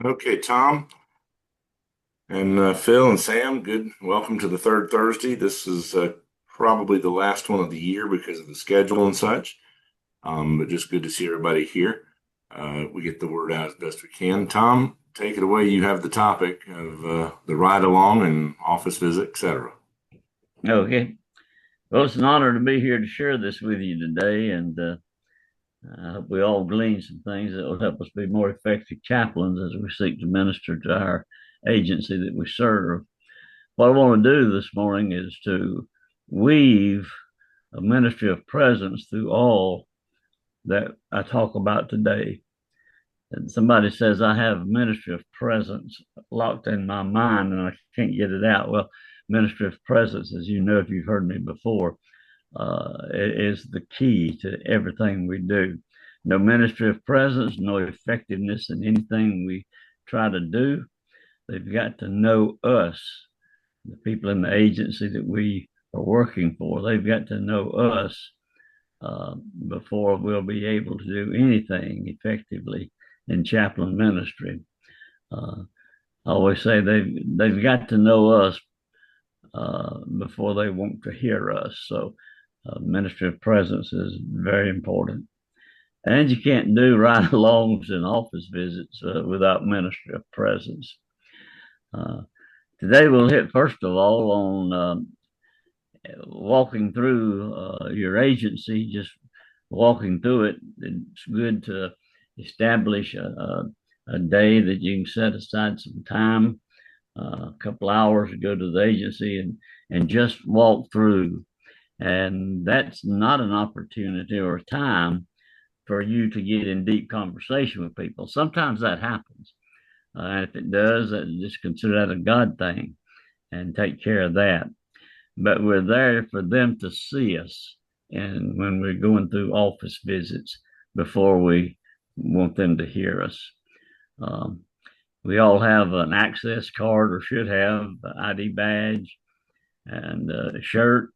Okay, Tom and Phil and Sam, good. Welcome to the third Thursday. This is probably the last one of the year because of the schedule and such. But just good to see everybody here. We get the word out as best we can. Tom, take it away. You have the topic of the ride along and office visit, etc. Okay. Well, it's an honor to be here to share this with you today, and I hope we all glean some things that will help us be more effective chaplains as we seek to minister to our agency that we serve. What I want to do this morning is to weave a ministry of presence through all that I talk about today. And somebody says I have a ministry of presence locked in my mind and I can't get it out. Well, ministry of presence, as you know, if you've heard me before, is the key to everything we do. No ministry of presence, no effectiveness in anything we try to do. They've got to know us, the people in the agency that we are working for. They've got to know us before we'll be able to do anything effectively in chaplain ministry. Uh, I always say they've got to know us before they want to hear us. So, ministry of presence is very important. And you can't do ride-alongs and office visits without ministry of presence. Uh, Today we'll hit first of all on walking through your agency, just walking through it. It's good to establish a day that you can set aside some time, a couple hours to go to the agency and just walk through. And that's not an opportunity or a time for you to get in deep conversation with people. Sometimes that happens. And if it does, just consider that a God thing and take care of that. But we're there for them to see us. And when we're going through office visits before we want them to hear us. Um, we all have an access card or should have an ID badge and a shirt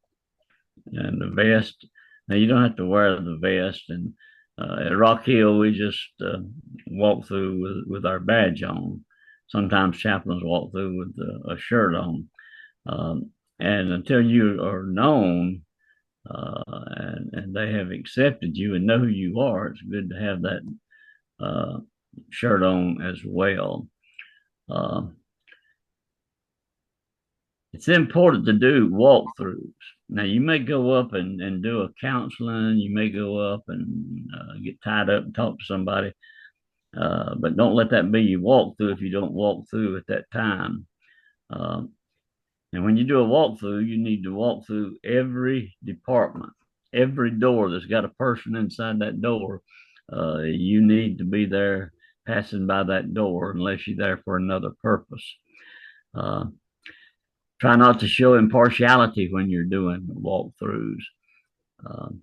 and a vest. Now you don't have to wear the vest. And at Rock Hill, we just walk through with our badge on. Sometimes chaplains walk through with a shirt on. And until you are known and they have accepted you and know who you are, it's good to have that uh, shirt on as well. Uh, it's important to do walkthroughs. Now, you may go up and do a counseling, you may go up and get tied up and talk to somebody, but don't let that be your walkthrough if you don't walk through at that time. Um, and when you do a walkthrough, you need to walk through every department, every door that's got a person inside that door. You need to be there passing by that door unless you're there for another purpose. Uh, Try not to show impartiality when you're doing walkthroughs. Um,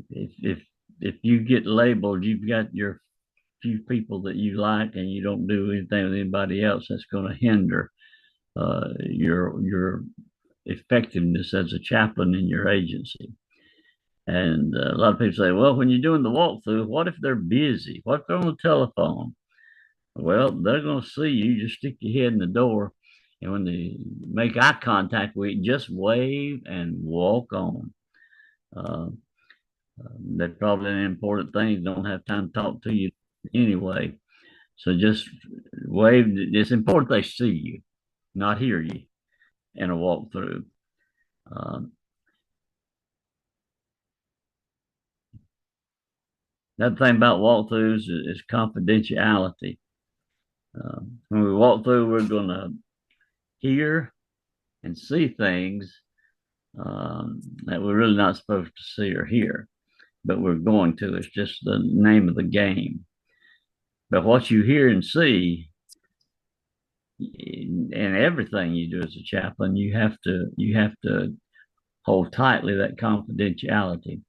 if you get labeled, you've got your few people that you like, and you don't do anything with anybody else, that's going to hinder your effectiveness as a chaplain in your agency. And a lot of people say, well, when you're doing the walkthrough, what if they're busy? What if they're on the telephone? Well, they're going to see you. Just stick your head in the door. And when they make eye contact with you, just wave and walk on. Uh, that's probably an important thing. Don't have time to talk to you anyway. So just wave. It's important they see you, not hear you in a walkthrough. Um, Another thing about walkthroughs is confidentiality. When we walk through, we're going to hear and see things that we're really not supposed to see or hear, but we're going to. It's just the name of the game. But what you hear and see, and everything you do as a chaplain, you have to hold tightly that confidentiality.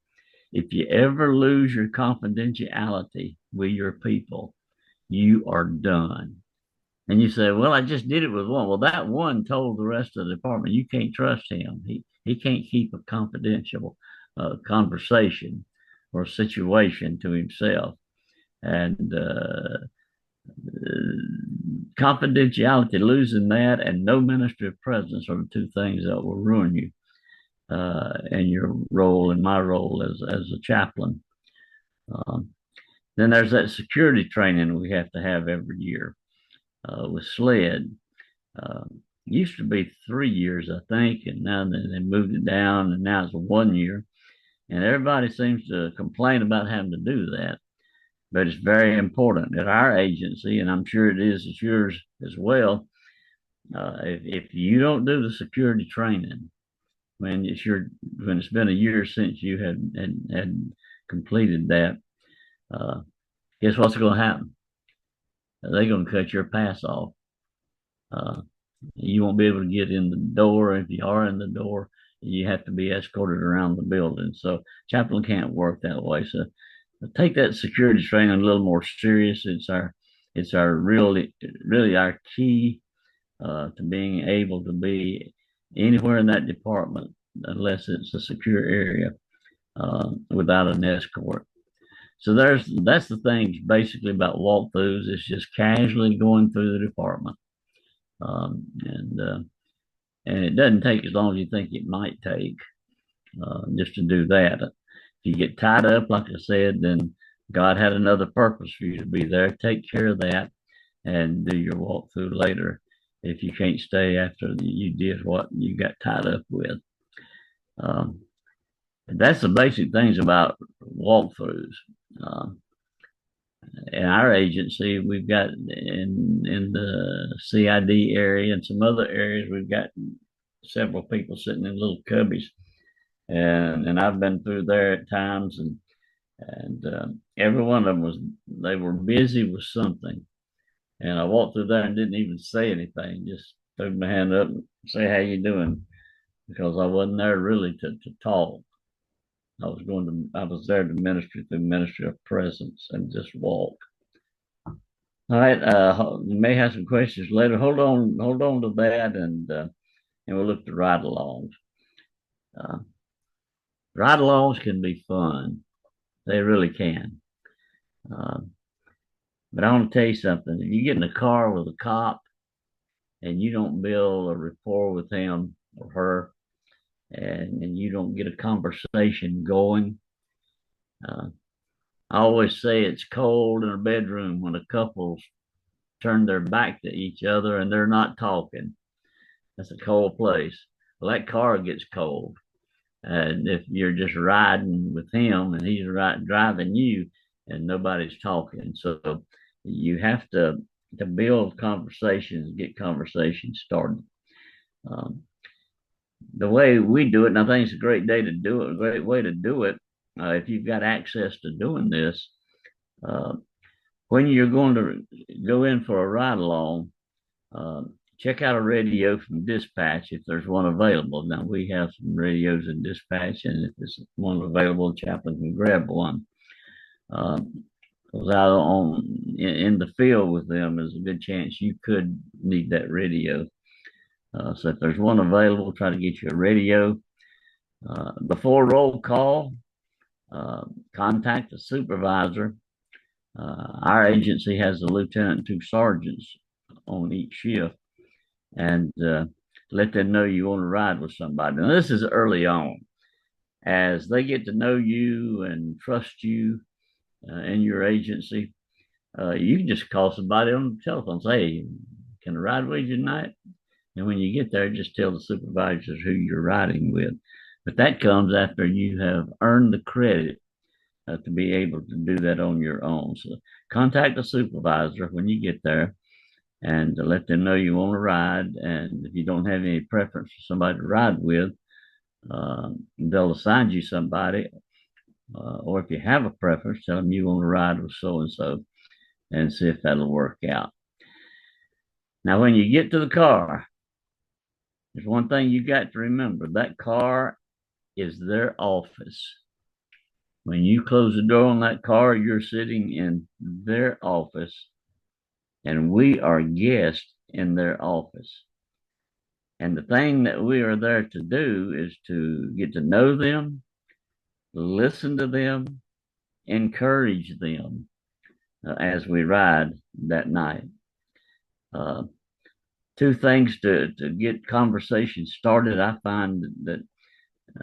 If you ever lose your confidentiality with your people, you are done. And you say, well, I just did it with one. Well, that one told the rest of the department, you can't trust him. He can't keep a confidential conversation or situation to himself. And Confidentiality, losing that, and no ministry of presence are the two things that will ruin you in your role, in my role as a chaplain. Um, then there's that security training we have to have every year with SLED. Uh, Used to be 3 years, I think, and now they moved it down, and now it's 1 year. And everybody seems to complain about having to do that, but it's very important at our agency, and I'm sure it is at yours as well. If you don't do the security training when it's been a year since you had completed that, uh, guess what's going to happen? They're going to cut your pass off. Uh, you won't be able to get in the door. If you are in the door, you have to be escorted around the building. So chaplain can't work that way. So take that security training a little more serious. It's our really our key to being able to be anywhere in that department, unless it's a secure area without an escort. So that's the things basically about walkthroughs. It's just casually going through the department, and it doesn't take as long as you think it might take just to do that. If you get tied up, like I said, then God had another purpose for you to be there. Take care of that and do your walkthrough later if you can't stay after you did what you got tied up with. Um, that's the basic things about walkthroughs. Um, in our agency, we've got in the CID area and some other areas, we've got several people sitting in little cubbies, and I've been through there at times, and every one of them they were busy with something, and I walked through there and didn't even say anything, just threw my hand up and say how you doing, because I wasn't there really to talk. I was there to minister through ministry of presence and just walk. All right, we may have some questions later. Hold on to that, and we'll look to ride-alongs. Uh, Ride-alongs can be fun; they really can. Uh, but I want to tell you something: if you get in a car with a cop and you don't build a rapport with him or her, and you don't get a conversation going, uh, I always say it's cold in a bedroom when a couple's turn their back to each other and they're not talking. That's a cold place. Well, that car gets cold. And if you're just riding with him and he's driving you and nobody's talking. So you have to build conversations, get conversations started. Um, the way we do it, and I think it's a great day to do it, a great way to do it. If you've got access to doing this, uh, when you're going to go in for a ride along, uh, check out a radio from dispatch if there's one available. Now we have some radios in dispatch, and if there's one available, chaplain can grab one. Because out in the field with them, there's a good chance you could need that radio. So if there's one available, try to get you a radio. Before roll call, contact the supervisor. Our agency has a lieutenant and two sergeants on each shift, and let them know you want to ride with somebody. Now, this is early on. As they get to know you and trust you in your agency, you can just call somebody on the telephone, say, hey, can I ride with you tonight? And when you get there, just tell the supervisors who you're riding with. But that comes after you have earned the credit to be able to do that on your own. So contact the supervisor when you get there and to let them know you want to ride. And if you don't have any preference for somebody to ride with, they'll assign you somebody. Or if you have a preference, tell them you want to ride with so and see if that'll work out. Now, when you get to the car, there's one thing you got to remember: that car is their office. When you close the door on that car, you're sitting in their office, and we are guests in their office. And the thing that we are there to do is to get to know them, listen to them, encourage them. as we ride that night. Uh, Two things to get conversation started. I find that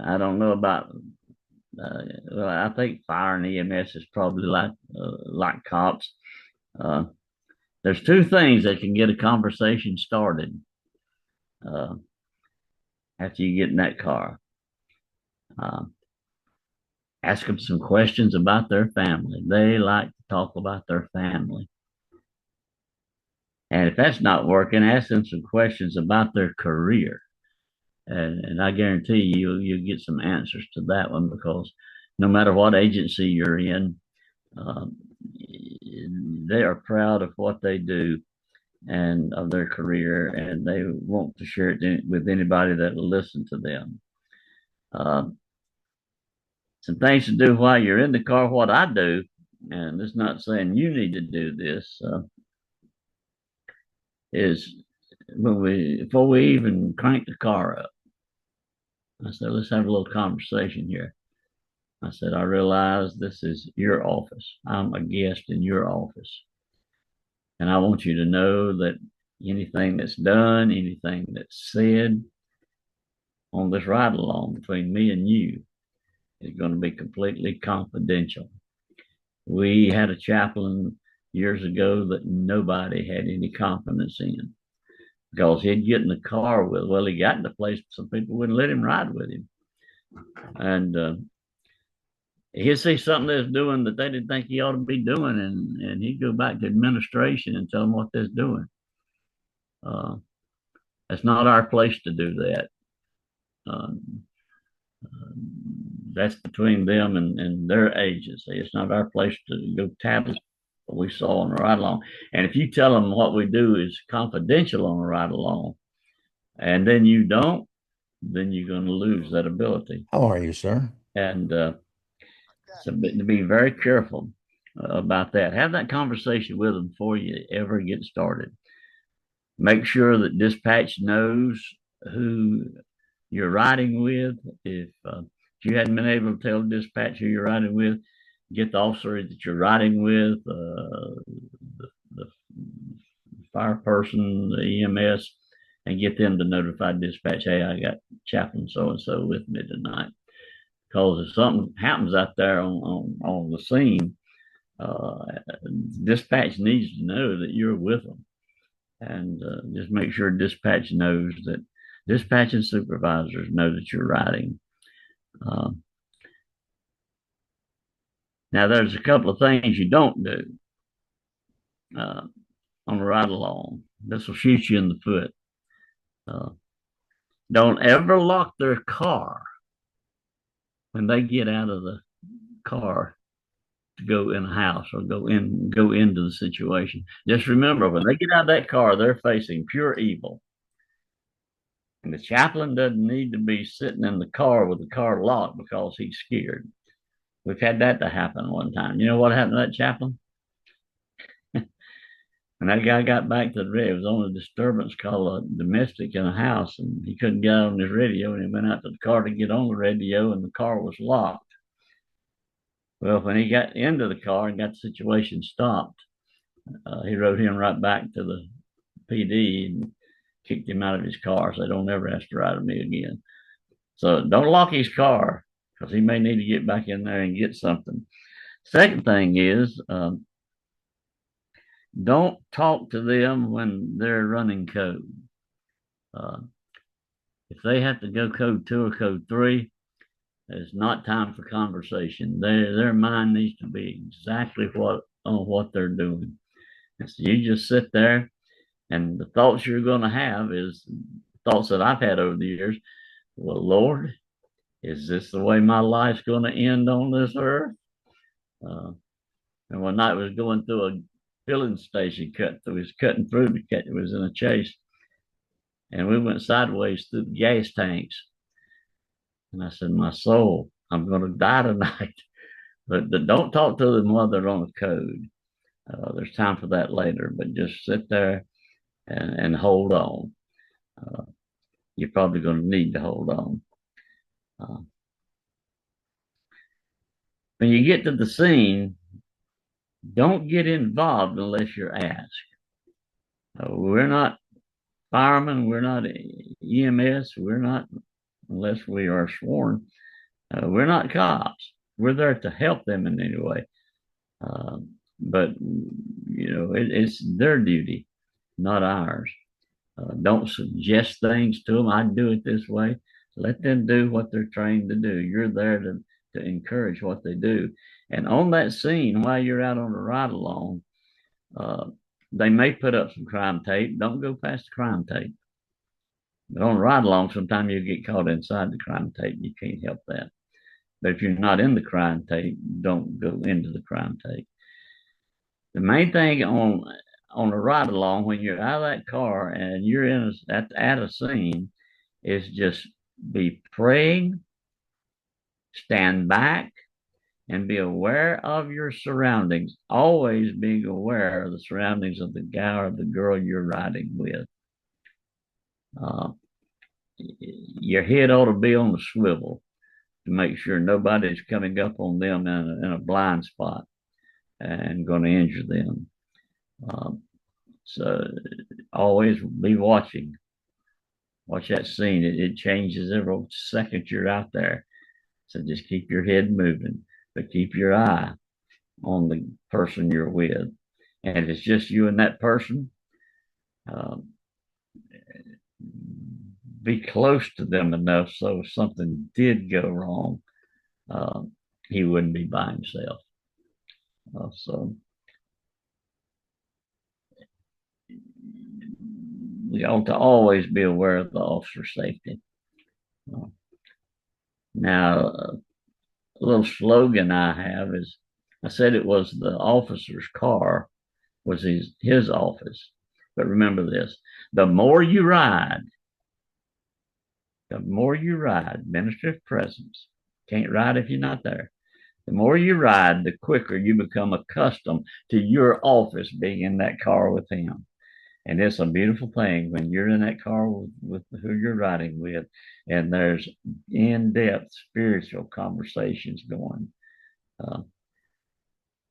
I don't know about. Well, I think fire and EMS is probably like cops. Uh, there's two things that can get a conversation started uh, after you get in that car. Uh, Ask them some questions about their family. They like to talk about their family. And if that's not working, ask them some questions about their career. And I guarantee you'll get some answers to that one because no matter what agency you're in, um, they are proud of what they do and of their career, and they want to share it with anybody that will listen to them. Uh, some things to do while you're in the car. What I do, and it's not saying you need to do this, is when we before we even crank the car up, I said, let's have a little conversation here. I said, I realize this is your office. I'm a guest in your office. And I want you to know that anything that's done, anything that's said on this ride along between me and you is going to be completely confidential. We had a chaplain years ago that nobody had any confidence in because he'd get in the car well, he got in the place, some people wouldn't let him ride with him. And he'd see something they're doing that they didn't think he ought to be doing, and he'd go back to administration and tell them what they're doing. Uh, that's not our place to do that. Um, that's between them and their agency. It's not our place to go tattle what we saw on the ride along. And if you tell them what we do is confidential on the ride along, and then you don't, then you're going to lose that ability. How are you, sir? And so to be very careful about that. Have that conversation with them before you ever get started. Make sure that dispatch knows who you're riding with. If you hadn't been able to tell dispatch who you're riding with, get the officer that you're riding with, the fire person, the EMS, and get them to notify dispatch, hey, I got Chaplain so and so with me tonight. Because if something happens out there on the scene, uh, dispatch needs to know that you're with them. And just make sure dispatch knows that dispatch and supervisors know that you're riding. Um, Now, there's a couple of things you don't do uh, on the ride along. This will shoot you in the foot. Uh, don't ever lock their car when they get out of the car to go in a house or go into the situation. Just remember, when they get out of that car, they're facing pure evil. And the chaplain doesn't need to be sitting in the car with the car locked because he's scared. We've had that to happen one time. You know what happened to that chaplain? And that guy got back to the radio. It was on a disturbance call, a domestic in a house, and he couldn't get on his radio. And he went out to the car to get on the radio, and the car was locked. Well, when he got into the car and got the situation stopped, he wrote him right back to the PD and kicked him out of his car. So don't ever ask to ride with me again. So don't lock his car because he may need to get back in there and get something. Second thing is, don't talk to them when they're running code. Uh, if they have to go code 2 or code 3, it's not time for conversation. Their mind needs to be exactly what they're doing. And so you just sit there, and the thoughts you're going to have is thoughts that I've had over the years. Well, Lord, is this the way my life's going to end on this earth? And one night was going through a filling station, was cutting through to cut. It was in a chase, and we went sideways through the gas tanks. And I said, my soul, I'm going to die tonight. But don't talk to them while they're on the code. There's time for that later, but just sit there and hold on. Uh, you're probably going to need to hold on. When you get to the scene, Don't get involved unless you're asked. We're not firemen, we're not EMS, we're not, unless we are sworn, we're not cops. We're there to help them in any way. But, it's their duty, not ours. Don't suggest things to them. I do it this way. Let them do what they're trained to do. You're there to encourage what they do. And on that scene, while you're out on a ride along, uh, they may put up some crime tape. Don't go past the crime tape. But on a ride along, sometimes you get caught inside the crime tape. You can't help that. But if you're not in the crime tape, don't go into the crime tape. The main thing on a ride along when you're out of that car and you're at a scene is just be praying, stand back, and be aware of your surroundings. Always being aware of the surroundings of the guy or the girl you're riding with. Uh, your head ought to be on the swivel to make sure nobody's coming up on them in a blind spot and going to injure them. Um, so always be watching. Watch that scene. It changes every second you're out there. So just keep your head moving, but keep your eye on the person you're with. And if it's just you and that person, um, be close to them enough so if something did go wrong, um, he wouldn't be by himself. So we ought to always be aware of the officer's safety. Uh, Now, a little slogan I have is I said it was the officer's car was his office. But remember this, the more you ride, ministry of presence. Can't ride if you're not there. The more you ride, the quicker you become accustomed to your office being in that car with him. And it's a beautiful thing when you're in that car with who you're riding with, and there's in-depth spiritual conversations going. Uh,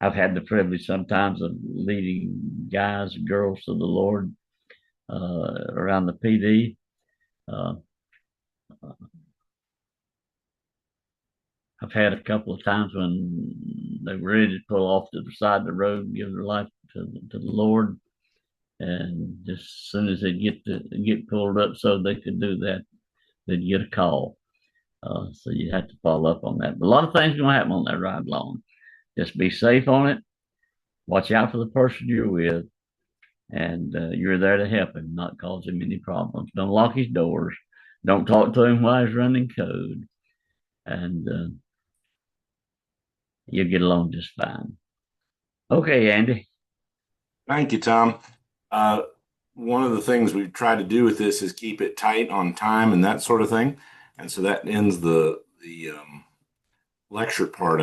I've had the privilege sometimes of leading guys and girls to the Lord around the PD. Uh, I've had a couple of times when they were ready to pull off to the side of the road and give their life to the Lord, and just as soon as they get pulled up so they could do that, they'd get a call. So you have to follow up on that. But a lot of things are going to happen on that ride along. Just be safe on it. Watch out for the person you're with, and you're there to help him, not cause him any problems. Don't lock his doors. Don't talk to him while he's running code, and you'll get along just fine. Okay, Andy. Thank you, Tom. Uh, One of the things we try to do with this is keep it tight on time and that sort of thing. And so that ends the lecture part